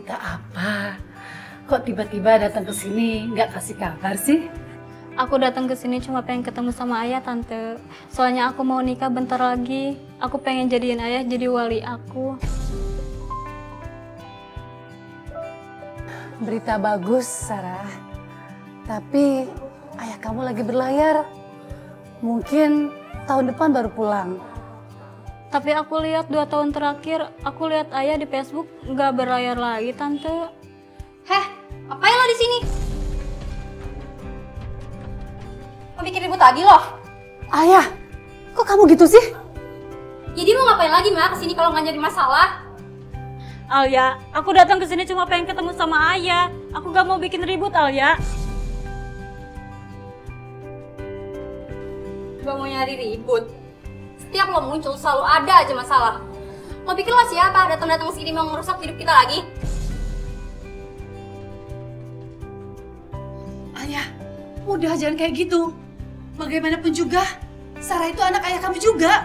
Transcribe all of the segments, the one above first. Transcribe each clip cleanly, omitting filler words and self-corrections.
cerita apa? Kok tiba-tiba datang ke sini nggak kasih kabar sih? Aku datang ke sini cuma pengen ketemu sama ayah, Tante. Soalnya aku mau nikah bentar lagi. Aku pengen jadiin ayah jadi wali aku. Berita bagus, Sarah. Tapi ayah kamu lagi berlayar. Mungkin tahun depan baru pulang. Tapi aku lihat 2 tahun terakhir, aku lihat ayah di Facebook nggak berlayar lagi, Tante. Heh, ngapain lo di sini? Mau bikin ribut lagi loh? Ayah, kok kamu gitu sih? Jadi mau ngapain lagi mah kesini kalau nggak jadi masalah? Alia, aku datang ke sini cuma pengen ketemu sama ayah. Aku nggak mau bikin ribut, Alia. Gak mau nyari ribut. Setiap lo muncul selalu ada aja masalah. Lo pikir lo siapa datang-datang sini mau ngerusak hidup kita lagi? Ayah, udah jangan kayak gitu. Bagaimanapun juga, Sarah itu anak ayah kamu juga.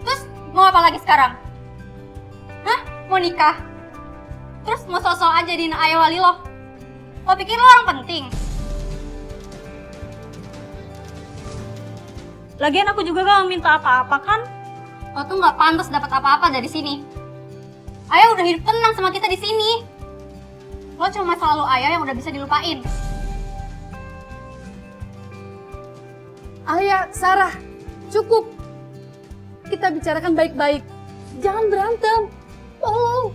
Terus mau apa lagi sekarang? Hah? Mau nikah? Terus mau sosok aja jadiin ayah wali lo? Lo pikir lo orang penting? Lagian aku juga gak minta apa-apa kan? Lo tuh nggak pantas dapat apa-apa dari sini. Ayah udah hidup tenang sama kita di sini. Lo cuma masa lalu ayah yang udah bisa dilupain. Ayah, Sarah, cukup. Kita bicarakan baik-baik. Jangan berantem. Tolong.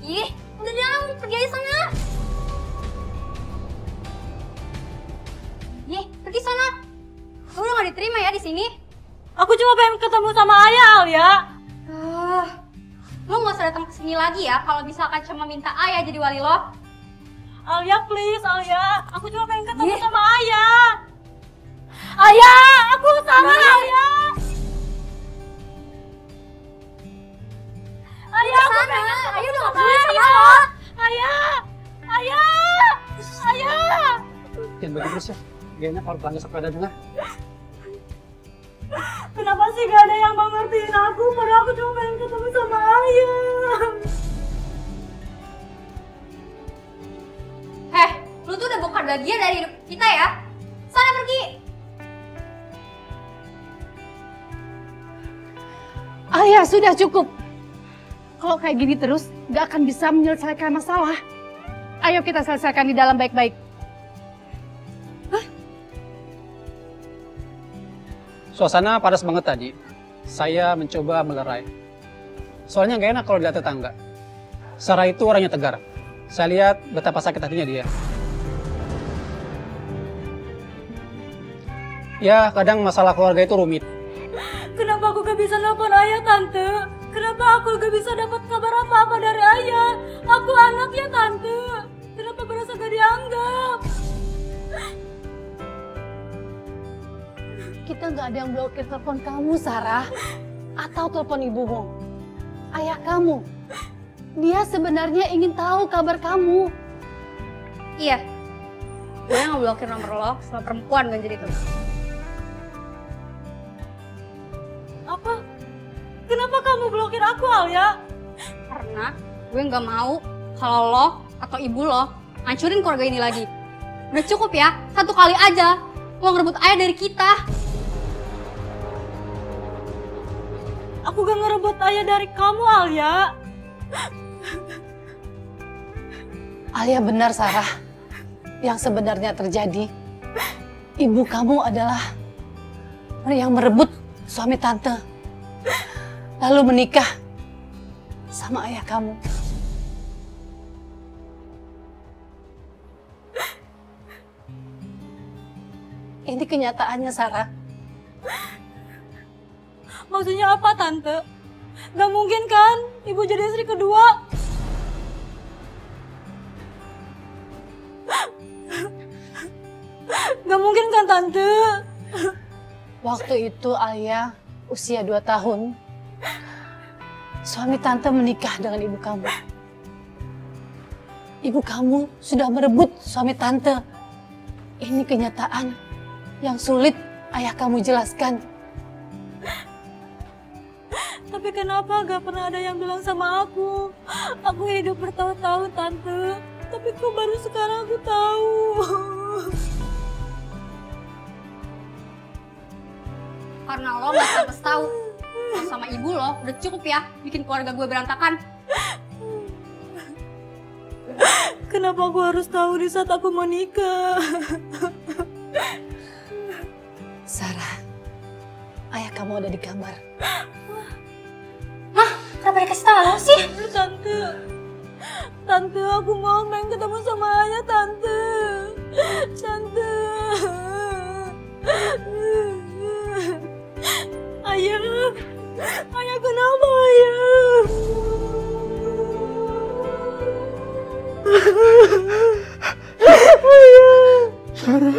Ih, udah jangan pergi aja sana. Ih, pergi sana. Lo udah gak diterima ya di sini. Aku cuma pengen ketemu sama ayah, Alia. Lo gak usah datang ke sini lagi ya kalau misalkan cuma minta ayah jadi wali lo. Alia, please, Alia. Aku cuma pengen ketemu sama ayah. Ayah, aku sama ayah. Ayah, aku Sana, pengen ketemu ayah udah sama gak peduli sama ayah. lo. Ayah, ayah, ayah. Jangan begitu terus ya. Gak enak kalau pelanggan sampai ada dengar. Kenapa sih gak ada yang mau ngertiin aku? Padahal aku cuma pengen ketemu sama ayah. Heh, lu tuh udah bukan bagian dari hidup kita ya. Sana pergi. Ayah, sudah cukup. Kalau kayak gini terus, gak akan bisa menyelesaikan masalah. Ayo kita selesaikan di dalam baik-baik. Suasana panas banget tadi. Saya mencoba melerai. Soalnya nggak enak kalau dilihat tetangga. Sarah itu orangnya tegar. Saya lihat betapa sakit hatinya dia. Ya, kadang masalah keluarga itu rumit. Kenapa aku gak bisa nelfon ayah, Tante? Kenapa aku gak bisa dapat kabar apa-apa dari ayah? Aku anaknya, Tante. Kenapa berasa gak dianggap? Kita nggak ada yang blokir telepon kamu, Sarah. Atau telepon ibumu. Ayah kamu. Dia sebenarnya ingin tahu kabar kamu. Iya. Gue yang ngeblokir nomor lo sama perempuan gak jadi tuh. Apa? Kenapa kamu blokir aku, Alia? Karena gue gak mau kalau lo atau ibu lo hancurin keluarga ini lagi. Udah cukup ya, satu kali aja lo ngerebut ayah dari kita. Aku gak ngerebut ayah dari kamu, Alia. Alia benar, Sarah. Yang sebenarnya terjadi, ibu kamu adalah yang merebut suami tante. Lalu menikah sama ayah kamu. Ini kenyataannya, Sarah. Maksudnya apa, Tante? Gak mungkin kan ibu jadi istri kedua? Gak mungkin kan, Tante? Waktu itu Alia usia 2 tahun. Suami tante menikah dengan ibu kamu. Ibu kamu sudah merebut suami tante. Ini kenyataan yang sulit ayah kamu jelaskan. Tapi Tapi kenapa gak pernah ada yang bilang sama aku? Aku hidup bertahun-tahun, Tante. Tapi kok baru sekarang aku tahu? Karena lo gak pantas tahu. Lo sama ibu lo udah cukup ya bikin keluarga gue berantakan. Kenapa aku harus tahu di saat aku mau nikah? Sarah, ayah kamu ada di kamar. Hah? Kenapa dikasih tahu sih? Tante, aku mau pengen ketemu sama ayah, Tante. Ayah kenapa ayah? Sarah,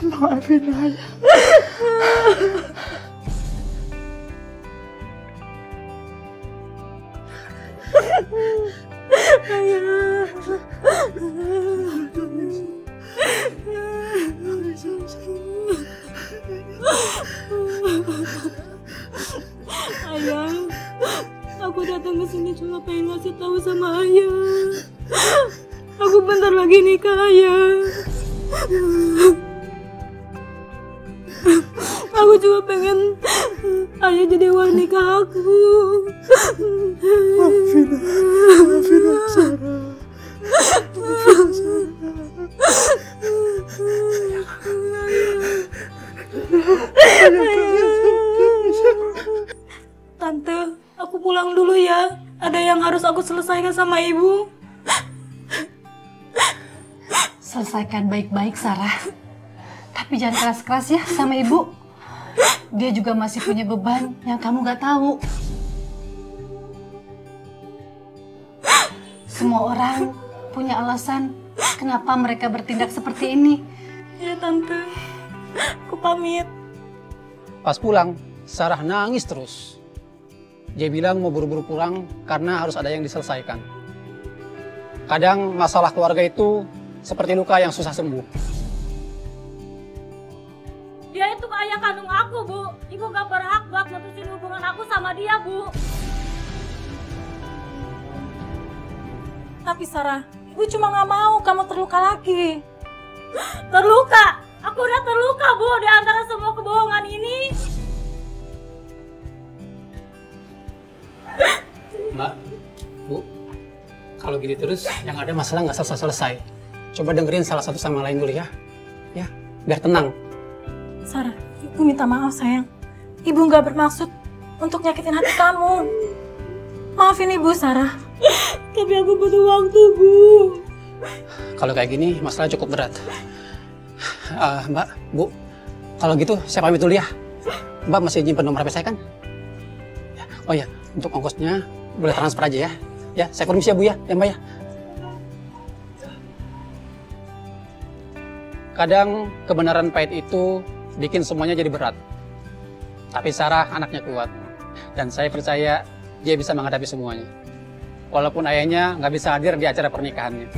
maafin ayah. Ayah, aku datang ke sini cuma pengen ngasih tahu sama ayah. Aku bentar lagi nikah, ayah. Aku juga pengen ayah jadi wanita aku. Maafin Sarah. Tante, aku pulang dulu ya. Ada yang harus aku selesaikan sama ibu. Selesaikan baik-baik, Sarah. Tapi jangan keras-keras ya sama ibu. Dia juga masih punya beban yang kamu gak tahu. Semua orang punya alasan kenapa mereka bertindak seperti ini. Ya Tante, aku pamit. Pas pulang, Sarah nangis terus. Dia bilang mau buru-buru pulang karena harus ada yang diselesaikan. Kadang masalah keluarga itu seperti luka yang susah sembuh. Dia itu ayah kandung aku, Bu. Ibu gak berhak buat mutusin hubungan aku sama dia, Bu. Tapi Sarah, Ibu cuma gak mau kamu terluka lagi. Terluka? Aku udah terluka, Bu, di antara semua kebohongan ini. Mbak, Bu, kalau gini terus yang ada masalah nggak selesai-selesai. Coba dengerin salah satu sama lain dulu ya. Ya, biar tenang. Sarah, Ibu minta maaf sayang. Ibu gak bermaksud untuk nyakitin hati kamu. Maafin Ibu, Sarah. Tapi aku butuh waktu, Bu. Kalau kayak gini masalah cukup berat. Mbak, Bu, kalau gitu saya pamit dulu ya. Mbak masih nyimpen nomor HP saya kan? Oh ya, untuk ongkosnya boleh transfer aja ya. Ya, saya permisi ya Bu ya, Mbak ya. Kadang kebenaran pahit itu bikin semuanya jadi berat. Tapi Sarah anaknya kuat. Dan saya percaya dia bisa menghadapi semuanya. Walaupun ayahnya nggak bisa hadir di acara pernikahannya.